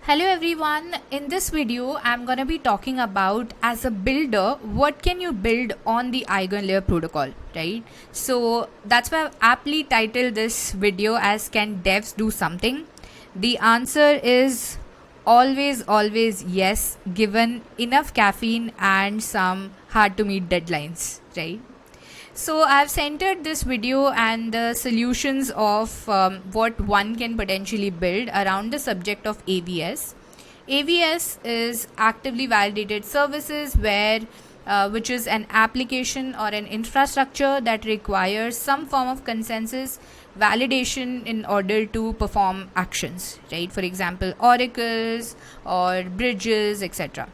Hello everyone, in this video I'm gonna be talking about, as a builder, what can you build on the EigenLayer protocol, right? So that's why I've aptly titled this video as "Can devs do something?" The answer is always yes, given enough caffeine and some hard to meet deadlines, right? So I've centered this video and the solutions of what one can potentially build around the subject of AVS. AVS is actively validated services, which is an application or an infrastructure that requires some form of consensus validation in order to perform actions, right? For example, oracles or bridges, etc.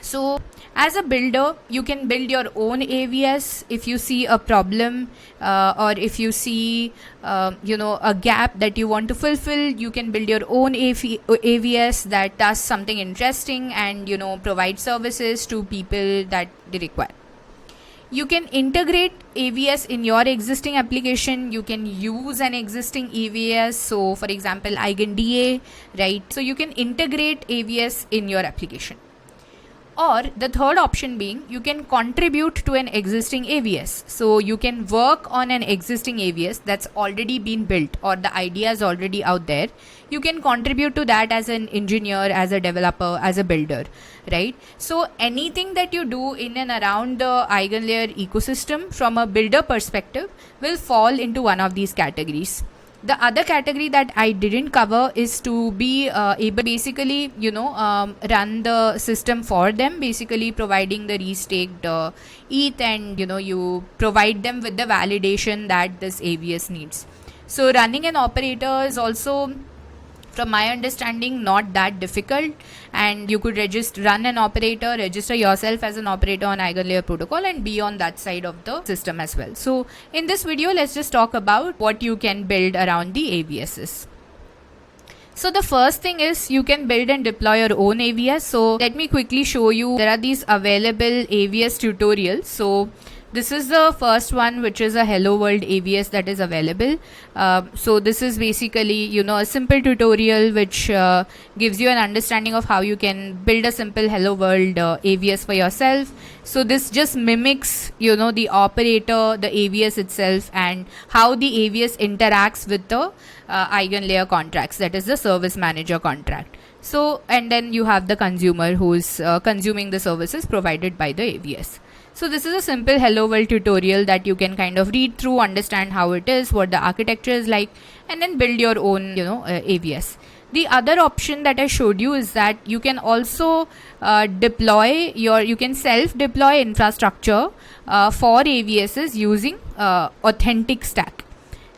So as a builder, you can build your own AVS if you see a problem, or if you see a gap that you want to fulfill. You can build your own AVS that does something interesting and provide services to people that they require. You can integrate AVS in your existing application. You can use an existing AVS, so for example EigenDA, right? So you can integrate AVS in your application. Or the third option being, you can contribute to an existing AVS. So you can work on an existing AVS that's already been built, or the idea is already out there. You can contribute to that as an engineer, as a developer, as a builder, right? So anything that you do in and around the EigenLayer ecosystem from a builder perspective will fall into one of these categories. The other category that I didn't cover is to be able to basically, run the system for them, basically providing the restaked ETH, and you provide them with the validation that this AVS needs. So running an operator is also, from my understanding, not that difficult, and you could run an operator, register yourself as an operator on EigenLayer protocol, and be on that side of the system as well. So in this video, let's just talk about what you can build around the AVSs. So the first thing is, you can build and deploy your own AVS. So let me quickly show you. There are these available AVS tutorials. So this is the first one, which is a Hello World AVS that is available. So this is basically, a simple tutorial which gives you an understanding of how you can build a simple Hello World AVS for yourself. So this just mimics, the operator, the AVS itself, and how the AVS interacts with the EigenLayer contracts, that is the service manager contract. So, and then you have the consumer who's consuming the services provided by the AVS. So this is a simple Hello World tutorial that you can kind of read through, understand how it is, what the architecture is like, and then build your own, AVS. The other option that I showed you is that you can also you can self-deploy infrastructure for AVSs using Authentic Stack.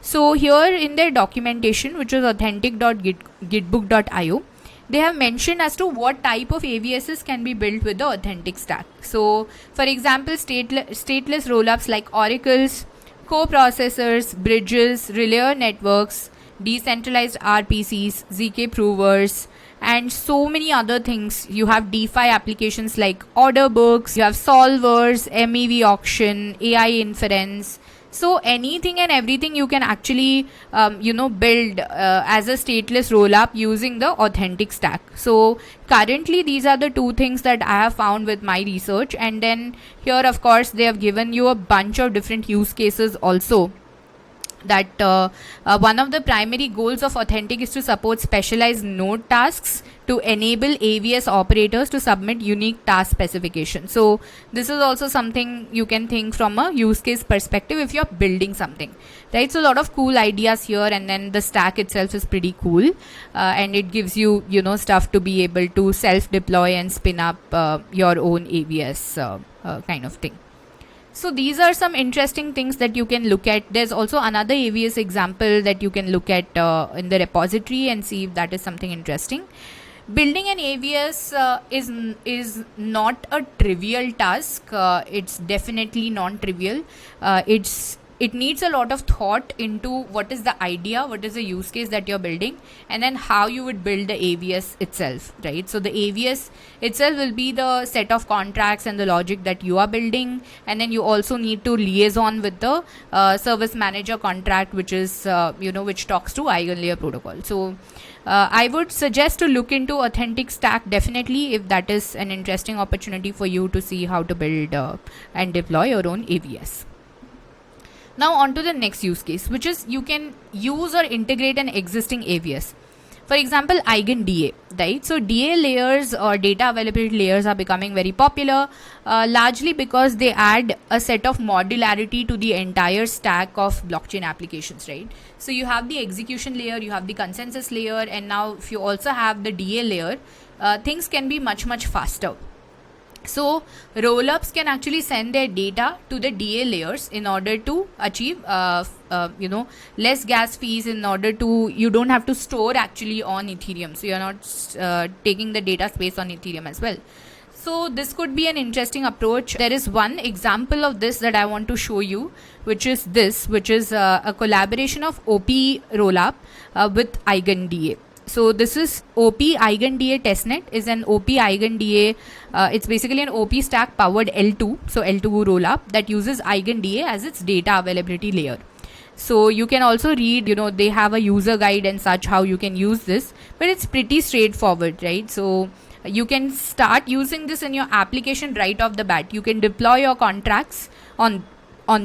So here in their documentation, which is authentic.gitbook.io, they have mentioned as to what type of AVSs can be built with the Authentic Stack. So for example, stateless rollups like oracles, coprocessors, bridges, relay networks, decentralized RPCs, ZK provers, and so many other things. You have DeFi applications like order books, you have solvers, MEV auction, AI inference. So anything and everything you can actually build as a stateless rollup using the Authentic Stack. So currently these are the two things that I have found with my research, and then here of course they have given you a bunch of different use cases also. That one of the primary goals of Authentic is to support specialized node tasks to enable AVS operators to submit unique task specifications. So this is also something you can think from a use case perspective if you're building something, right? So a lot of cool ideas here, and then the stack itself is pretty cool, and it gives you stuff to be able to self-deploy and spin up your own AVS kind of thing. So these are some interesting things that you can look at. There's also another AVS example that you can look at in the repository and see if that is something interesting. Building an AVS is not a trivial task. It's definitely non-trivial. It's it needs a lot of thought into what is the idea, what is the use case that you're building, and then how you would build the AVS itself, right? So the AVS itself will be the set of contracts and the logic that you are building, and then you also need to liaison with the service manager contract, which is which talks to EigenLayer protocol. So I would suggest to look into Authentic Stack definitely, if that is an interesting opportunity for you to see how to build and deploy your own AVS. Now on to the next use case, which is you can use or integrate an existing AVS. For example, EigenDA, right? So DA layers or data availability layers are becoming very popular, largely because they add a set of modularity to the entire stack of blockchain applications, right? So you have the execution layer, you have the consensus layer, and now if you also have the DA layer, things can be much, much faster. So rollups can actually send their data to the DA layers in order to achieve less gas fees, in order to, you don't have to store actually on Ethereum, so you're not taking the data space on Ethereum as well. So this could be an interesting approach. There is one example of this that I want to show you, which is a collaboration of OP rollup with EigenDA. So this is OP EigenDA testnet, is an OP EigenDA. It's basically an OP stack powered L2, so L2 rollup that uses EigenDA as its data availability layer. So you can also read, they have a user guide and such how you can use this, but it's pretty straightforward, right? So you can start using this in your application right off the bat. You can deploy your contracts on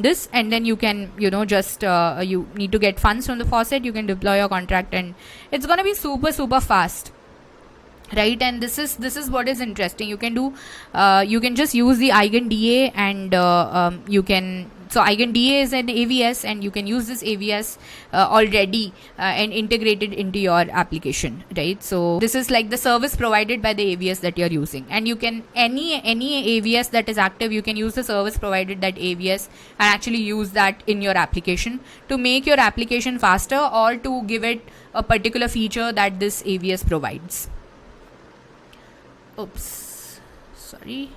this, and then you can you need to get funds from the faucet, you can deploy your contract, and it's going to be super fast, right? And this is what is interesting. You can do you can just use the EigenDA, and you can, so EigenDA is an AVS, and you can use this AVS already and integrate it into your application, right? So this is like the service provided by the AVS that you're using, and you can, any AVS that is active, you can use the service provided that AVS and actually use that in your application to make your application faster, or to give it a particular feature that this AVS provides. Oops, sorry.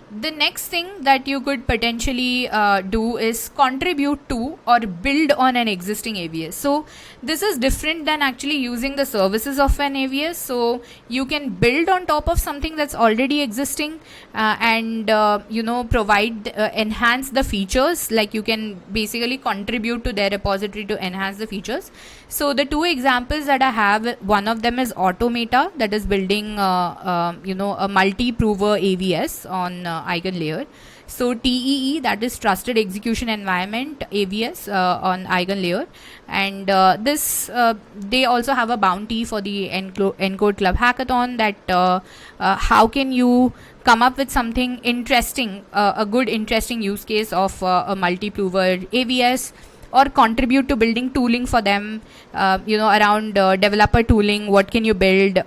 The next thing that you could potentially do is contribute to or build on an existing AVS. So this is different than actually using the services of an AVS. So you can build on top of something that's already existing and provide enhance the features. Like you can basically contribute to their repository to enhance the features. So the two examples that I have, one of them is Automata, that is building a multi-prover AVS on EigenLayer. So TEE, that is Trusted Execution Environment AVS on EigenLayer, and they also have a bounty for the Encode Club Hackathon, that how can you come up with something interesting, a good interesting use case of a multi-prover AVS, or contribute to building tooling for them, around developer tooling. What can you build?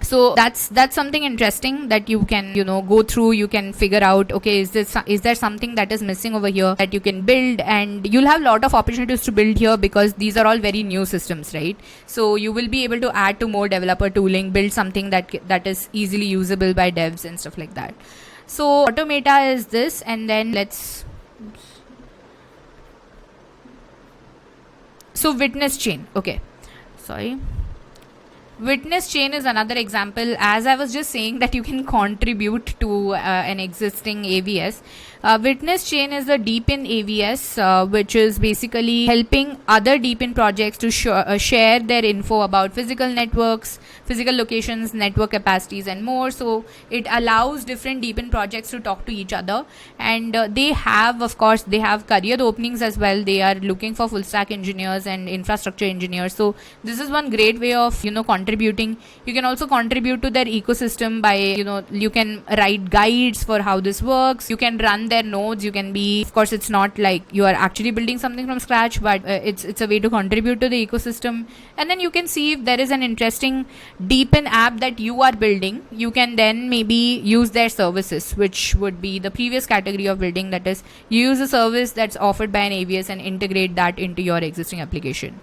So that's something interesting that you can go through. You can figure out, okay, is there something that is missing over here that you can build, and you'll have a lot of opportunities to build here, because these are all very new systems, right? So you will be able to add to more developer tooling, build something that is easily usable by devs and stuff like that. So Automata is this, and then so Witness Chain. Okay, sorry. Witness Chain is another example. As I was just saying that you can contribute to an existing AVS. Witness Chain is a Deepin AVS, which is basically helping other Deepin projects to share their info about physical networks, physical locations, network capacities, and more. So it allows different Deepin projects to talk to each other, and they have career openings as well. They are looking for full stack engineers and infrastructure engineers. So this is one great way of contributing. You can also contribute to their ecosystem by you can write guides for how this works. You can run their nodes. You can be, of course, it's not like you are actually building something from scratch, but it's a way to contribute to the ecosystem. And then you can see if there is an interesting Deepin app that you are building, you can then maybe use their services, which would be the previous category of building, that is, you use a service that's offered by an AVS and integrate that into your existing application.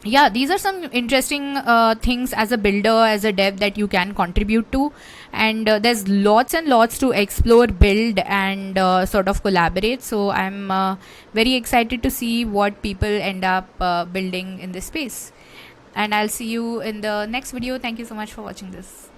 yeah, these are some interesting things as a builder, as a dev, that you can contribute to. And there's lots and lots to explore, build, and sort of collaborate. So I'm very excited to see what people end up building in this space. And I'll see you in the next video. Thank you so much for watching this.